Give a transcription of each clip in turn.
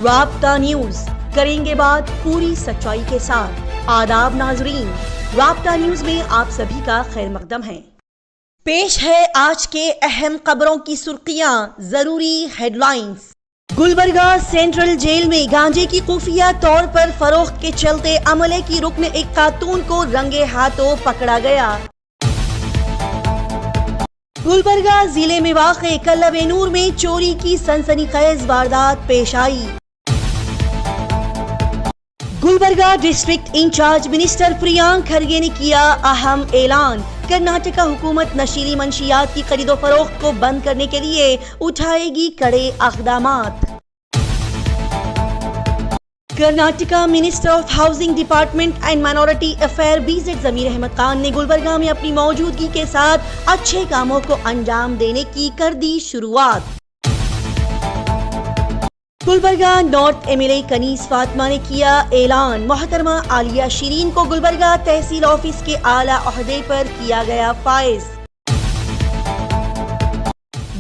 رابطہ نیوز کریں گے بات پوری سچائی کے ساتھ۔ آداب ناظرین، رابطہ نیوز میں آپ سبھی کا خیر مقدم ہے۔ پیش ہے آج کے اہم خبروں کی سرخیاں، ضروری headlines. Gulbarga central jail میں گانجے کی خفیہ طور پر فروخت کے چلتے عملے کی رکن ایک خاتون کو رنگے ہاتھوں پکڑا گیا۔ گلبرگہ ضلع میں واقع قلعہ بے نور میں چوری کی سنسنی خیز واردات پیش آئی۔ گلبرگہ ڈسٹرکٹ انچارج منسٹر پریانک کھرگے نے کیا اہم اعلان، کرناٹکا حکومت نشیلی منشیات کی خرید و فروخت کو بند کرنے کے لیے اٹھائے گی کڑے اقدامات۔ Karnataka minister of housing department and minority affair BZ ضمیر احمد خان نے گلبرگہ میں اپنی موجودگی کے ساتھ اچھے کاموں کو انجام دینے کی کر دی شروعات۔ گلبرگہ نارتھ MLA کنیز فاطمہ نے کیا اعلان، محترمہ عالیہ شرین کو گلبرگہ تحصیل آفس کے اعلیٰ عہدے پر کیا گیا فائز۔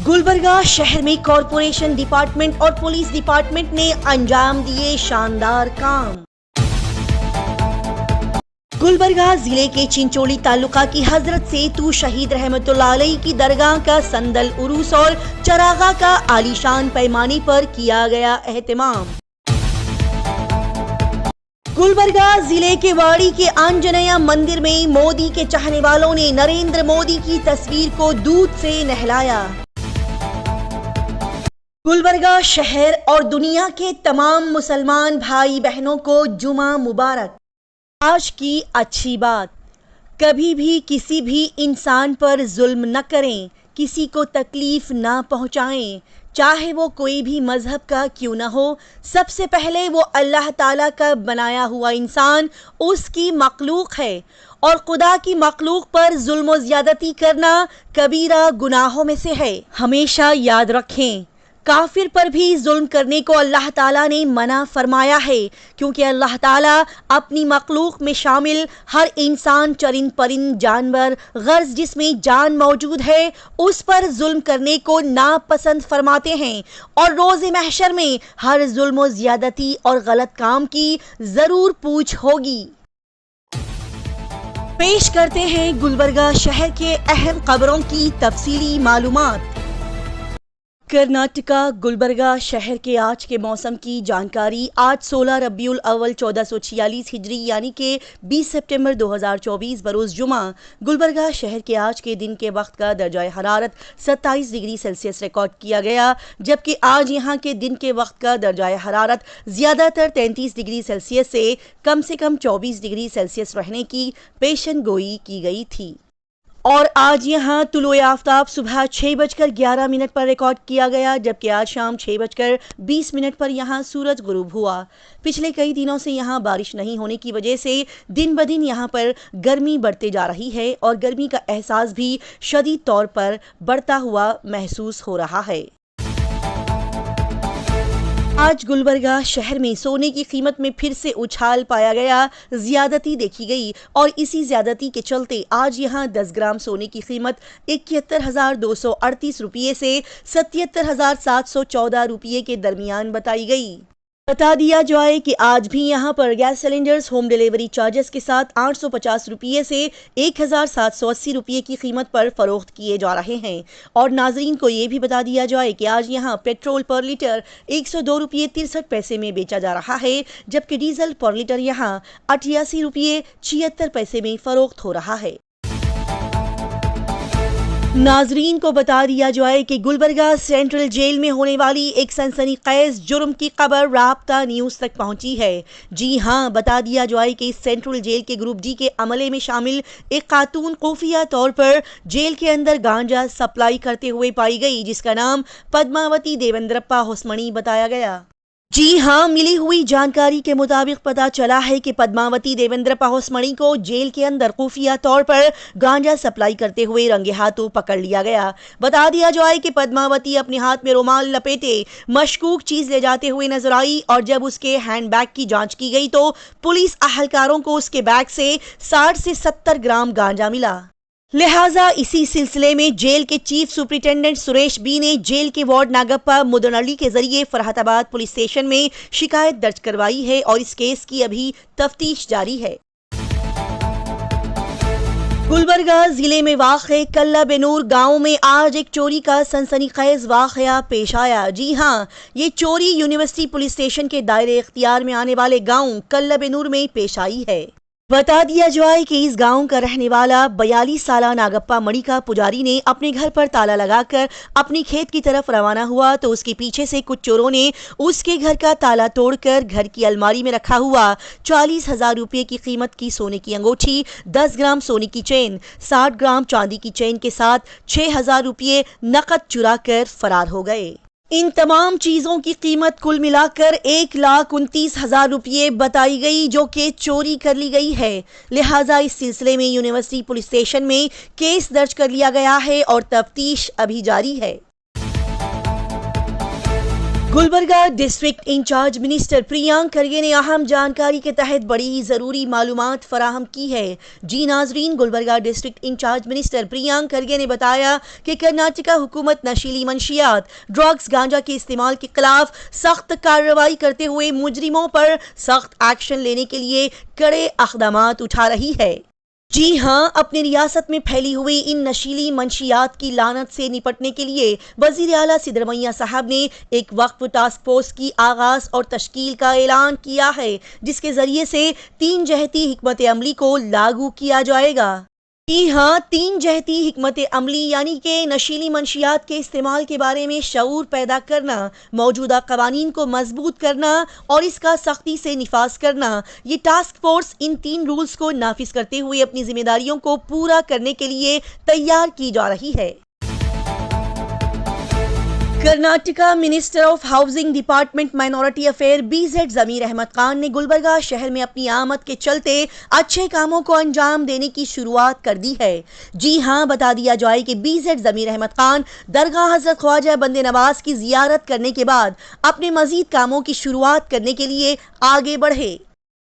گلبرگہ شہر میں کارپوریشن ڈپارٹمنٹ اور پولیس ڈپارٹمنٹ نے انجام دیے شاندار کام۔ گلبرگہ ضلع کے چنچولی تعلقہ کی حضرت سیتو شہید رحمت اللہ علیہ کی درگاہ کا سندل عروس اور چراغاں کا عالیشان پیمانے پر کیا گیا اہتمام۔ گلبرگہ ضلع کے واڑی کے آنجنیا مندر میں مودی کے چاہنے والوں نے نریندر مودی کی تصویر کو دودھ سے نہلایا۔ گلبرگہ شہر اور دنیا کے تمام مسلمان بھائی بہنوں کو جمعہ مبارک۔ آج کی اچھی بات، کبھی بھی کسی بھی انسان پر ظلم نہ کریں، کسی کو تکلیف نہ پہنچائیں، چاہے وہ کوئی بھی مذہب کا کیوں نہ ہو۔ سب سے پہلے وہ اللہ تعالیٰ کا بنایا ہوا انسان اس کی مخلوق ہے، اور خدا کی مخلوق پر ظلم و زیادتی کرنا کبیرہ گناہوں میں سے ہے۔ ہمیشہ یاد رکھیں، کافر پر بھی ظلم کرنے کو اللہ تعالیٰ نے منع فرمایا ہے، کیونکہ اللہ تعالیٰ اپنی مخلوق میں شامل ہر انسان، چرند پرند، جانور، غرض جس میں جان موجود ہے، اس پر ظلم کرنے کو ناپسند فرماتے ہیں، اور روز محشر میں ہر ظلم و زیادتی اور غلط کام کی ضرور پوچھ ہوگی۔ پیش کرتے ہیں گلبرگہ شہر کے اہم خبروں کی تفصیلی معلومات۔ کرناٹکا گلبرگہ شہر کے آج کے موسم کی جانکاری۔ آج 16 ربیع الاول 1446 ہجری یعنی کہ 20 سپٹمبر 2024 بروز جمعہ گلبرگہ شہر کے آج کے دن کے وقت کا درجہ حرارت 27 ڈگری سیلسیس ریکارڈ کیا گیا، جبکہ آج یہاں کے دن کے وقت کا درجہ حرارت زیادہ تر 33 ڈگری سیلسیس سے کم 24 ڈگری سیلسیس رہنے کی پیشن گوئی کی گئی تھی۔ اور آج یہاں طلوع آفتاب صبح 6:11 پر ریکارڈ کیا گیا، جبکہ آج شام 6:20 پر یہاں سورج غروب ہوا۔ پچھلے کئی دنوں سے یہاں بارش نہیں ہونے کی وجہ سے دن بدن یہاں پر گرمی بڑھتے جا رہی ہے، اور گرمی کا احساس بھی شدید طور پر بڑھتا ہوا محسوس ہو رہا ہے۔ آج گلبرگہ شہر میں سونے کی قیمت میں پھر سے اچھال پایا گیا، زیادتی دیکھی گئی، اور اسی زیادتی کے چلتے آج یہاں 10 گرام سونے کی قیمت 71,238 روپیے سے 77,714 روپیے کے درمیان بتائی گئی۔ بتا دیا جائے کہ آج بھی یہاں پر gas cylinders home delivery charges کے ساتھ 850 روپیے سے 1,780 روپیے کی قیمت پر فروخت کیے جا رہے ہیں، اور ناظرین کو یہ بھی بتا دیا جائے کہ آج یہاں پیٹرول پر لیٹر 102 روپیے 63 پیسے میں بیچا جا رہا ہے، جبکہ ڈیزل پر لیٹر یہاں 88 روپیے 76 پیسے میں فروخت ہو رہا ہے۔ ناظرین کو بتا دیا جائے کہ گلبرگہ سینٹرل جیل میں ہونے والی ایک سنسنی خیز جرم کی خبر رابطہ نیوز تک پہنچی ہے۔ جی ہاں، بتا دیا جائے کہ سینٹرل جیل کے گروپ D کے عملے میں شامل ایک خاتون خفیہ طور پر جیل کے اندر گانجا سپلائی کرتے ہوئے پائی گئی، جس کا نام پدماوتی دیوندرپا ہوسمنی بتایا گیا۔ جی ہاں، ملی ہوئی جانکاری کے مطابق پتہ چلا ہے کہ پدماوتی دیوندرپا ہوسمنی کو جیل کے اندر خفیہ طور پر گانجا سپلائی کرتے ہوئے رنگے ہاتھوں پکڑ لیا گیا۔ بتا دیا جائے کہ پدماوتی اپنے ہاتھ میں رومال لپیٹے مشکوک چیز لے جاتے ہوئے نظر آئی، اور جب اس کے ہینڈ بیگ کی جانچ کی گئی تو پولیس اہلکاروں کو اس کے بیگ سے 60 سے 70 گرام گانجا ملا۔ لہٰذا اسی سلسلے میں جیل کے چیف سپرنٹینڈنٹ سریش بی نے جیل کے وارڈ ناگپا مدنہلّی کے ذریعے فرحت آباد پولیس اسٹیشن میں شکایت درج کروائی ہے اور اس کیس کی ابھی تفتیش جاری ہے۔ گلبرگہ ضلع میں واقع کلہ بنور گاؤں میں آج ایک چوری کا سنسنی خیز واقعہ پیش آیا۔ جی ہاں، یہ چوری یونیورسٹی پولیس اسٹیشن کے دائرے اختیار میں آنے والے گاؤں کلہ بنور میں پیش آئی ہے۔ بتا دیا جائے کہ اس گاؤں کا رہنے والا 42 سالہ ناگپا مڑی کا پجاری نے اپنے گھر پر تالا لگا کر اپنی کھیت کی طرف روانہ ہوا تو اس کے پیچھے سے کچھ چوروں نے اس کے گھر کا تالا توڑ کر گھر کی الماری میں رکھا ہوا 40,000 روپے کی قیمت کی سونے کی انگوٹھی، 10 گرام سونے کی چین، 60 گرام چاندی کی چین کے ساتھ 6,000 روپے نقد چرا کر فرار ہو گئے۔ ان تمام چیزوں کی قیمت کل ملا کر 1,29,000 روپے بتائی گئی جو کہ چوری کر لی گئی ہے۔ لہٰذا اس سلسلے میں یونیورسٹی پولیس اسٹیشن میں کیس درج کر لیا گیا ہے اور تفتیش ابھی جاری ہے۔ گلبرگہ ڈسٹرکٹ انچارج منسٹر پریانک کھرگے نے اہم جانکاری کے تحت بڑی ہی ضروری معلومات فراہم کی ہے۔ جی ناظرین، گلبرگہ ڈسٹرکٹ انچارج منسٹر پریانک کھرگے نے بتایا کہ کرناٹکا حکومت نشیلی منشیات، ڈرگز، گانجا کے استعمال کے خلاف سخت کارروائی کرتے ہوئے مجرموں پر سخت ایکشن لینے کے لیے کڑے اقدامات اٹھا رہی ہے۔ جی ہاں، اپنی ریاست میں پھیلی ہوئی ان نشیلی منشیات کی لعنت سے نپٹنے کے لیے وزیر اعلیٰ سدھرمیا صاحب نے ایک وقف ٹاسک فورس کی آغاز اور تشکیل کا اعلان کیا ہے، جس کے ذریعے سے 3 جہتی حکمت عملی کو لاگو کیا جائے گا۔ جی ہاں، 3 جہتی حکمت عملی یعنی کہ نشیلی منشیات کے استعمال کے بارے میں شعور پیدا کرنا، موجودہ قوانین کو مضبوط کرنا اور اس کا سختی سے نفاذ کرنا۔ یہ ٹاسک فورس ان 3 رولز کو نافذ کرتے ہوئے اپنی ذمہ داریوں کو پورا کرنے کے لیے تیار کی جا رہی ہے۔ Karnataka minister of housing department minority affair BZ ضمیر احمد خان نے گلبرگہ شہر میں اپنی آمد کے چلتے اچھے کاموں کو انجام دینے کی شروعات کر دی ہے۔ جی ہاں، بتا دیا جائے کہ BZ ضمیر احمد خان درگاہ حضرت خواجہ بندے نواز کی زیارت کرنے کے بعد اپنے مزید کاموں کی شروعات کرنے کے لیے آگے بڑھے۔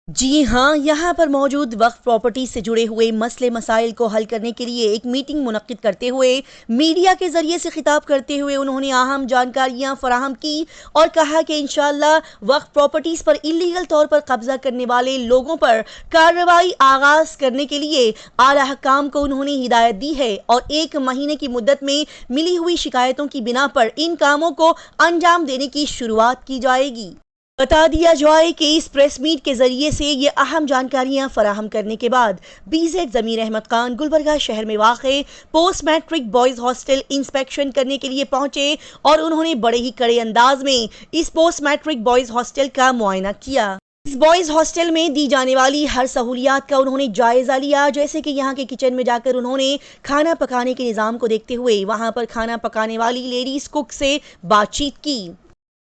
جی ہاں، یہاں پر موجود وقف پراپرٹی سے جڑے ہوئے مسئلے مسائل کو حل کرنے کے لیے ایک میٹنگ منعقد کرتے ہوئے میڈیا کے ذریعے سے خطاب کرتے ہوئے انہوں نے اہم جانکاریاں فراہم کی اور کہا کہ انشاءاللہ وقف پراپرٹیز پر انلیگل طور پر قبضہ کرنے والے لوگوں پر کارروائی آغاز کرنے کے لیے اعلیٰ حکام کو انہوں نے ہدایت دی ہے اور 1 مہینے کی مدت میں ملی ہوئی شکایتوں کی بنا پر ان کاموں کو انجام دینے کی شروعات کی جائے گی۔ بتا دیا جائے کہ اس پریس میٹ کے ذریعے سے یہ اہم جانکاریاں فراہم کرنے کے بعد BZ ضمیر احمد خان گلبرگہ شہر میں واقع post matric boys hostel inspection کرنے کے لیے پہنچے اور انہوں نے بڑے ہی کڑے انداز میں اس پوسٹ میٹرک بوائز ہاسٹل کا معائنہ کیا۔ اس بوائز ہاسٹل میں دی جانے والی ہر سہولیات کا انہوں نے جائزہ لیا، جیسے کہ یہاں کے کچن میں جا کر انہوں نے کھانا پکانے کے نظام کو دیکھتے ہوئے وہاں پر کھانا پکانے والی لیڈیز کوک سے بات چیت کی۔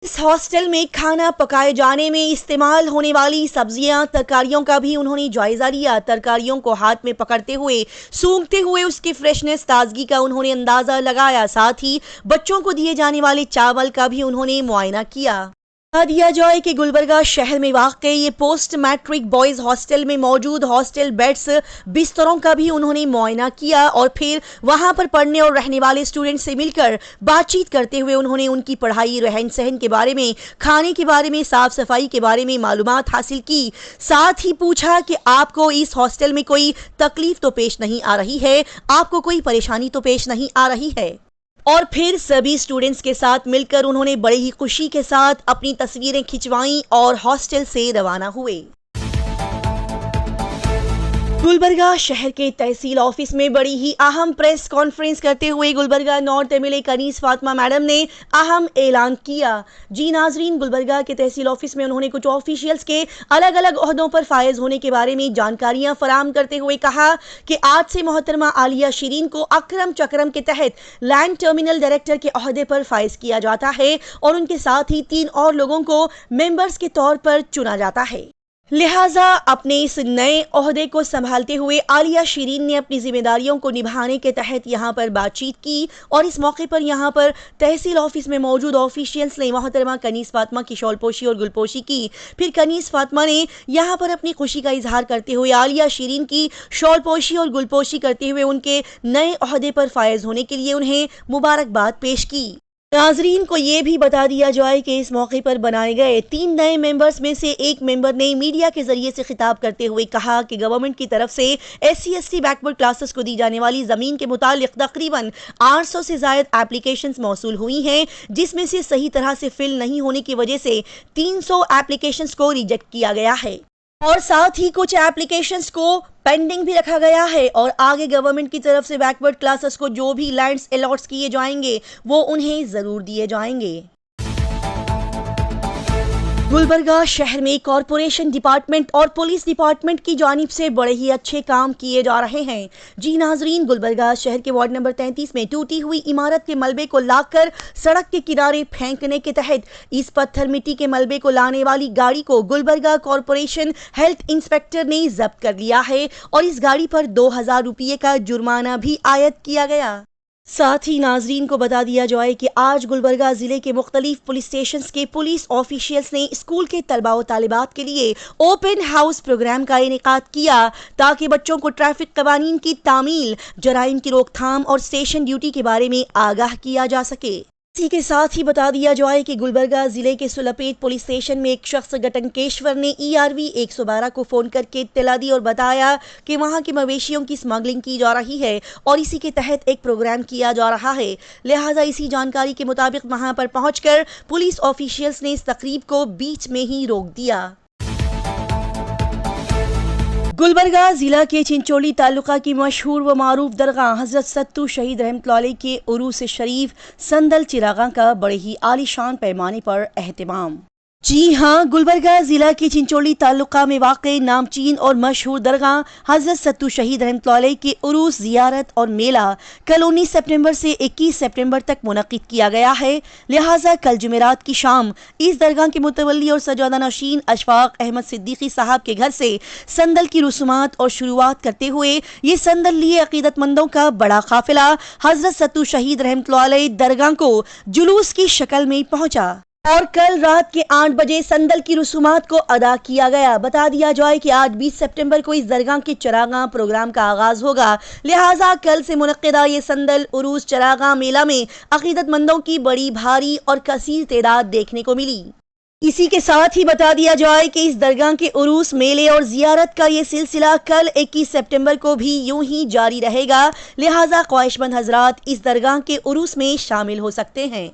اس ہاسٹل میں کھانا پکائے جانے میں استعمال ہونے والی سبزیاں، ترکاریوں کا بھی انہوں نے جائزہ لیا۔ ترکاریوں کو ہاتھ میں پکڑتے ہوئے، سونگھتے ہوئے اس کی فریشنس، تازگی کا انہوں نے اندازہ لگایا۔ ساتھ ہی بچوں کو دیے جانے والے چاول کا بھی انہوں نے معائنہ کیا۔ بتا دیا جائے کہ گلبرگہ شہر میں واقع یہ پوسٹ میٹرک بوائز ہاسٹل میں موجود ہاسٹل بیڈز، بستروں کا بھی انہوں نے معائنہ کیا اور پھر وہاں پر پڑھنے اور رہنے والے اسٹوڈنٹ سے مل کر بات چیت کرتے ہوئے انہوں نے ان کی پڑھائی، رہن سہن کے بارے میں، کھانے کے بارے میں، صاف صفائی کے بارے میں معلومات حاصل کی۔ ساتھ ہی پوچھا کہ آپ کو اس ہاسٹل میں کوئی تکلیف تو پیش نہیں آ رہی ہے، آپ کو کوئی پریشانی تو پیش نہیں آ رہی ہے۔ اور پھر سبھی اسٹوڈنٹس کے ساتھ مل کر انہوں نے بڑے ہی خوشی کے ساتھ اپنی تصویریں کھنچوائیں اور ہاسٹل سے روانہ ہوئے۔ گلبرگہ شہر کے تحصیل آفس میں بڑی ہی اہم پریس کانفرنس کرتے ہوئے Gulbarga north MLA Kaneez Fatima madam نے اہم اعلان کیا۔ جی ناظرین، گلبرگہ کے تحصیل آفس میں انہوں نے کچھ آفیشیلز کے الگ الگ عہدوں پر فائز ہونے کے بارے میں جانکاریاں فراہم کرتے ہوئے کہا کہ آج سے محترمہ عالیہ شرین کو اکرم چکرم کے تحت لینڈ ٹرمینل ڈائریکٹر کے عہدے پر فائز کیا جاتا ہے اور ان کے ساتھ ہی 3 اور لوگوں کو ممبرز کے طور پر چنا جاتا ہے۔ لہٰذا اپنے اس نئے عہدے کو سنبھالتے ہوئے عالیہ شرین نے اپنی ذمہ داریوں کو نبھانے کے تحت یہاں پر بات چیت کی اور اس موقع پر یہاں پر تحصیل آفس میں موجود آفیشیلز نے محترمہ کنیز فاطمہ کی شال پوشی اور گل پوشی کی۔ پھر کنیز فاطمہ نے یہاں پر اپنی خوشی کا اظہار کرتے ہوئے عالیہ شرین کی شال پوشی اور گل پوشی کرتے ہوئے ان کے نئے عہدے پر فائز ہونے کے لیے انہیں مبارکباد پیش کی۔ ناظرین کو یہ بھی بتا دیا جائے کہ اس موقع پر بنائے گئے 3 نئے ممبرز میں سے ایک ممبر نے میڈیا کے ذریعے سے خطاب کرتے ہوئے کہا کہ گورنمنٹ کی طرف سے SC/ST بیکورڈ کلاسز کو دی جانے والی زمین کے متعلق تقریباً 800 سے زائد اپلیکیشنز موصول ہوئی ہیں، جس میں سے صحیح طرح سے فل نہیں ہونے کی وجہ سے 300 اپلیکیشنز کو ریجیکٹ کیا گیا ہے اور ساتھ ہی کچھ اپلیکیشنز کو پینڈنگ بھی رکھا گیا ہے اور آگے گورنمنٹ کی طرف سے بیکورڈ کلاسز کو جو بھی لینڈز الاٹس کیے جائیں گے وہ انہیں ضرور دیے جائیں گے۔ گلبرگہ شہر میں کارپوریشن ڈپارٹمنٹ اور پولیس ڈپارٹمنٹ کی جانب سے بڑے ہی اچھے کام کیے جا رہے ہیں۔ جی ناظرین، گلبرگہ شہر کے وارڈ نمبر 33 میں ٹوٹی ہوئی عمارت کے ملبے کو لا کر سڑک کے کنارے پھینکنے کے تحت اس پتھر مٹی کے ملبے کو لانے والی گاڑی کو گلبرگہ کارپوریشن ہیلتھ انسپیکٹر نے ضبط کر لیا ہے اور اس گاڑی پر 2000 روپے کا جرمانہ بھی عائد کیا گیا۔ ساتھ ہی ناظرین کو بتا دیا جائے کہ آج گلبرگہ ضلع کے مختلف پولیس اسٹیشنز کے پولیس آفیشیلز نے اسکول کے طلباء و طالبات کے لیے اوپن ہاؤس پروگرام کا انعقاد کیا تاکہ بچوں کو ٹریفک قوانین کی تعمیل، جرائم کی روک تھام اور اسٹیشن ڈیوٹی کے بارے میں آگاہ کیا جا سکے۔ اسی کے ساتھ ہی بتا دیا جائے کہ گلبرگہ ضلع کے سلپیٹ پولیس اسٹیشن میں ایک شخص گٹنکیشور نے ERV 112 کو فون کر کے اطلاع دی اور بتایا کہ وہاں کے مویشیوں کی اسمگلنگ کی جا رہی ہے اور اسی کے تحت ایک پروگرام کیا جا رہا ہے، لہٰذا اسی جانکاری کے مطابق وہاں پر پہنچ کر پولیس آفیشیلز نے اس تقریب کو بیچ میں ہی روک دیا۔ گلبرگہ ضلع کے چنچولی تعلقہ کی مشہور و معروف درگاہ حضرت ستو شہید رحمۃ اللہ علیہ کے عروس شریف سندل چراغاں کا بڑے ہی عالی شان پیمانے پر اہتمام۔ جی ہاں، گلبرگہ ضلع کے چنچولی تعلقہ میں واقع نامچین اور مشہور درگاہ حضرت ستو شہید رحمۃ اللہ علیہ کے عروس زیارت اور میلہ کل 19 سپٹمبر سے 21 سپٹمبر تک منعقد کیا گیا ہے، لہٰذا کل جمعرات کی شام اس درگاہ کے متولی اور سجادہ نشین اشفاق احمد صدیقی صاحب کے گھر سے سندل کی رسومات اور شروعات کرتے ہوئے یہ سندل لیے عقیدت مندوں کا بڑا قافلہ حضرت ستو شہید رحمۃ اللہ علیہ درگاہ کو جلوس کی شکل میں پہنچا اور کل رات کے 8 بجے سندل کی رسومات کو ادا کیا گیا۔ بتا دیا جائے کہ آج 20 سپٹمبر کو اس درگاہ کے چراغاں پروگرام کا آغاز ہوگا، لہٰذا کل سے منعقدہ یہ سندل عروس چراغاں میلہ میں عقیدت مندوں کی بڑی بھاری اور کثیر تعداد دیکھنے کو ملی۔ اسی کے ساتھ ہی بتا دیا جائے کہ اس درگاہ کے عروس میلے اور زیارت کا یہ سلسلہ کل 21 سپٹمبر کو بھی یوں ہی جاری رہے گا، لہٰذا خواہش مند حضرات اس درگاہ کے عروس میں شامل ہو سکتے ہیں۔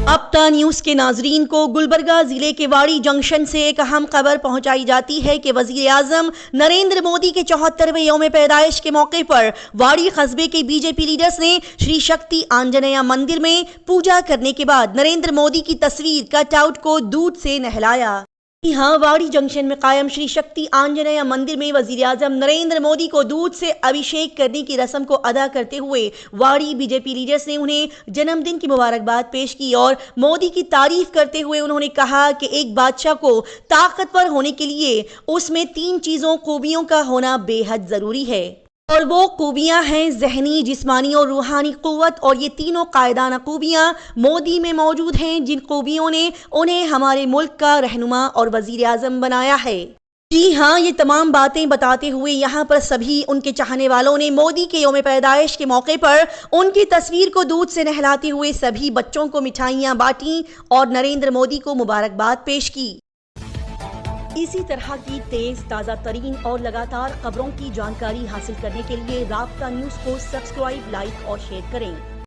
ابتا نیوز کے ناظرین کو گلبرگہ ضلع کے واڑی جنکشن سے ایک اہم خبر پہنچائی جاتی ہے کہ وزیر اعظم نریندر مودی کے 74ویں یوم پیدائش کے موقع پر واڑی قصبے کے BJP لیڈرز نے شری شکتی آنجنییا مندر میں پوجا کرنے کے بعد نریندر مودی کی تصویر کٹ آؤٹ کو دودھ سے نہلایا۔ ہاں، واڑی جنکشن میں قائم شری شکتی آنجنییا مندر میں وزیر اعظم نریندر مودی کو دودھ سے ابھیشیک کرنے کی رسم کو ادا کرتے ہوئے واڑی BJP لیڈرز نے انہیں جنم دن کی مبارکباد پیش کی اور مودی کی تعریف کرتے ہوئے انہوں نے کہا کہ ایک بادشاہ کو طاقتور ہونے کے لیے اس میں 3 خوبیوں کا ہونا بے حد ضروری ہے اور وہ خوبیاں ہیں ذہنی، جسمانی اور روحانی قوت، اور یہ تینوں قائدانہ خوبیاں مودی میں موجود ہیں، جن خوبیوں نے انہیں ہمارے ملک کا رہنما اور وزیر اعظم بنایا ہے۔ جی ہاں، یہ تمام باتیں بتاتے ہوئے یہاں پر سبھی ان کے چاہنے والوں نے مودی کے یوم پیدائش کے موقع پر ان کی تصویر کو دودھ سے نہلاتے ہوئے سبھی بچوں کو مٹھائیاں بانٹیں اور نریندر مودی کو مبارکباد پیش کی۔ اسی طرح کی تیز، تازہ ترین اور لگاتار خبروں کی جانکاری حاصل کرنے کے لیے رابطہ نیوز کو سبسکرائب، لائک اور شیئر کریں۔